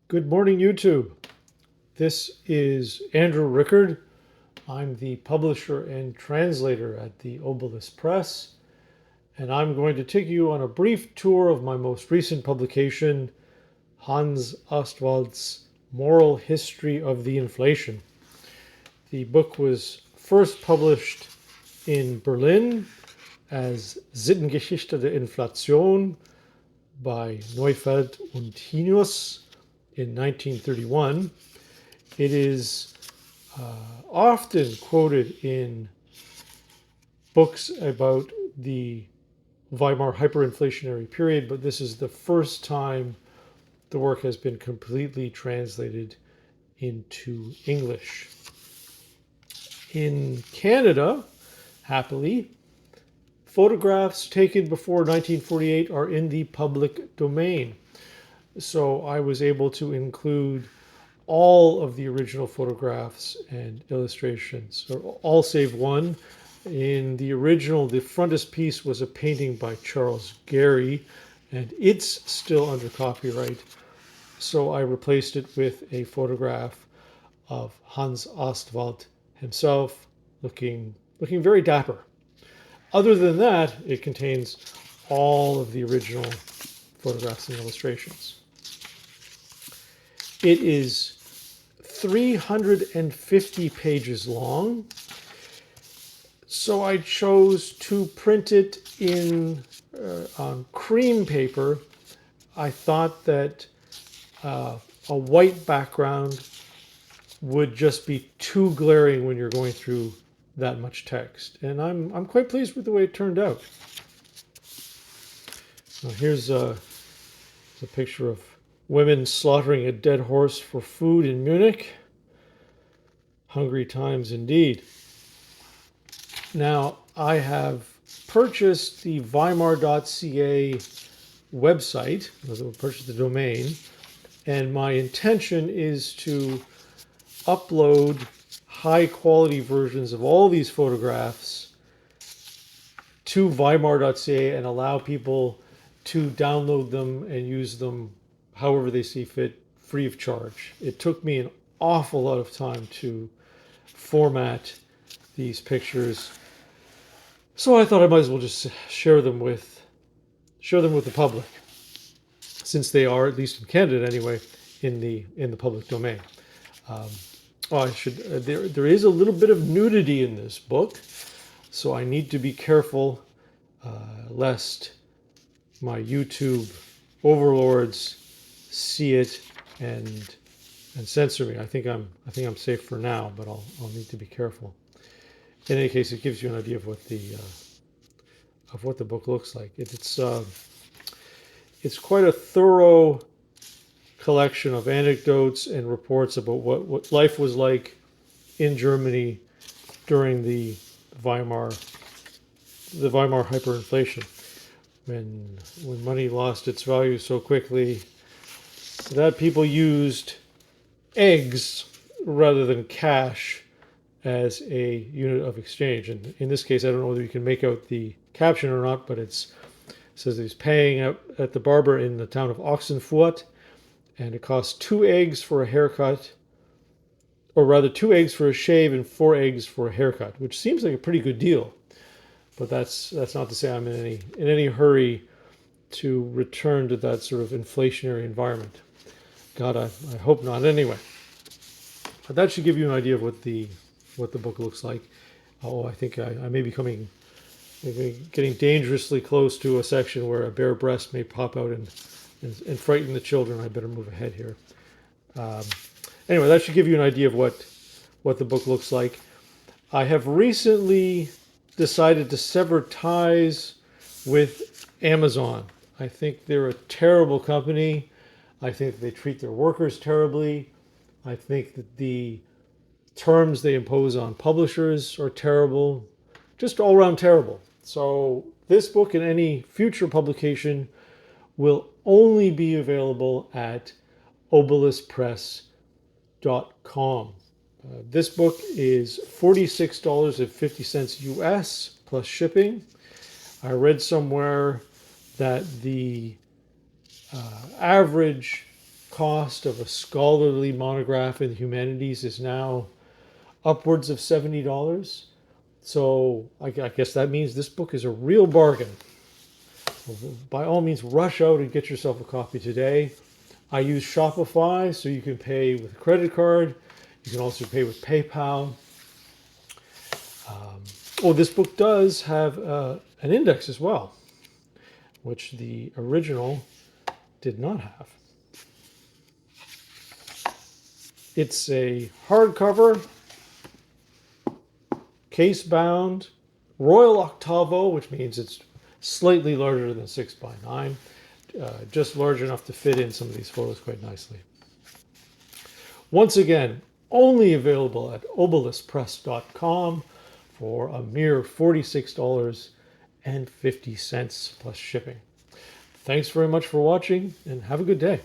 Good morning, YouTube. This is Andrew Rickard. I'm the publisher and translator at the Obolus Press, and I'm going to take you on a brief tour of my most recent publication, Hans Ostwald's Moral History of the Inflation. The book was first published in Berlin as Sittengeschichte der Inflation by Neufeld und Hinius in 1931. It is often quoted in books about the Weimar hyperinflationary period, but this is the first time the work has been completely translated into English. In Canada, happily, photographs taken before 1948 are in the public domain. So I was able to include all of the original photographs and illustrations, or all save one. In the original, the frontispiece was a painting by Charles Gary, and it's still under copyright. So I replaced it with a photograph of Hans Ostwald himself, looking very dapper. Other than that, it contains all of the original photographs and illustrations. It is 350 pages long, so I chose to print it on cream paper. I thought that a white background would just be too glaring when you're going through that much text, and I'm quite pleased with the way it turned out. Now here's a picture of women slaughtering a dead horse for food in Munich. Hungry times indeed. Now, I have purchased the Weimar.ca website, purchased the domain, and my intention is to upload high quality versions of all these photographs to Weimar.ca and allow people to download them and use them however they see fit, free of charge. It took me an awful lot of time to format these pictures, so I thought I might as well just share them with the public, since they are, at least in Canada anyway, in the public domain. There is a little bit of nudity in this book, so I need to be careful lest my YouTube overlords see it and censor me. I think I'm safe for now, but I'll need to be careful. In any case, it gives you an idea of what the book looks like. It's quite a thorough collection of anecdotes and reports about what life was like in Germany during the Weimar hyperinflation, when money lost its value so quickly that people used eggs rather than cash as a unit of exchange. And in this case, I don't know whether you can make out the caption or not, but it says he's paying out at the barber in the town of Ochsenfurt, and it costs 2 eggs for a haircut, or rather 2 eggs for a shave and 4 eggs for a haircut, which seems like a pretty good deal. But that's not to say I'm in any hurry to return to that sort of inflationary environment. God, I hope not anyway. But that should give you an idea of what the book looks like. Oh, I think I may be getting dangerously close to a section where a bare breast may pop out and frighten the children. I better move ahead here. Anyway, that should give you an idea of what the book looks like. I have recently decided to sever ties with Amazon. I think they're a terrible company. I think they treat their workers terribly. I think that the terms they impose on publishers are terrible, just all around terrible. So this book and any future publication will only be available at oboluspress.com. This book is $46.50 US plus shipping. I read somewhere that the average cost of a scholarly monograph in the humanities is now upwards of $70. So I guess that means this book is a real bargain. By all means, rush out and get yourself a copy today. I use Shopify, so you can pay with a credit card. You can also pay with PayPal. This book does have an index as well, which the original did not have. It's a hardcover, case-bound, Royal Octavo, which means it's slightly larger than 6x9, just large enough to fit in some of these photos quite nicely. Once again, only available at oboluspress.com for a mere $46.50 plus shipping. Thanks very much for watching, and have a good day.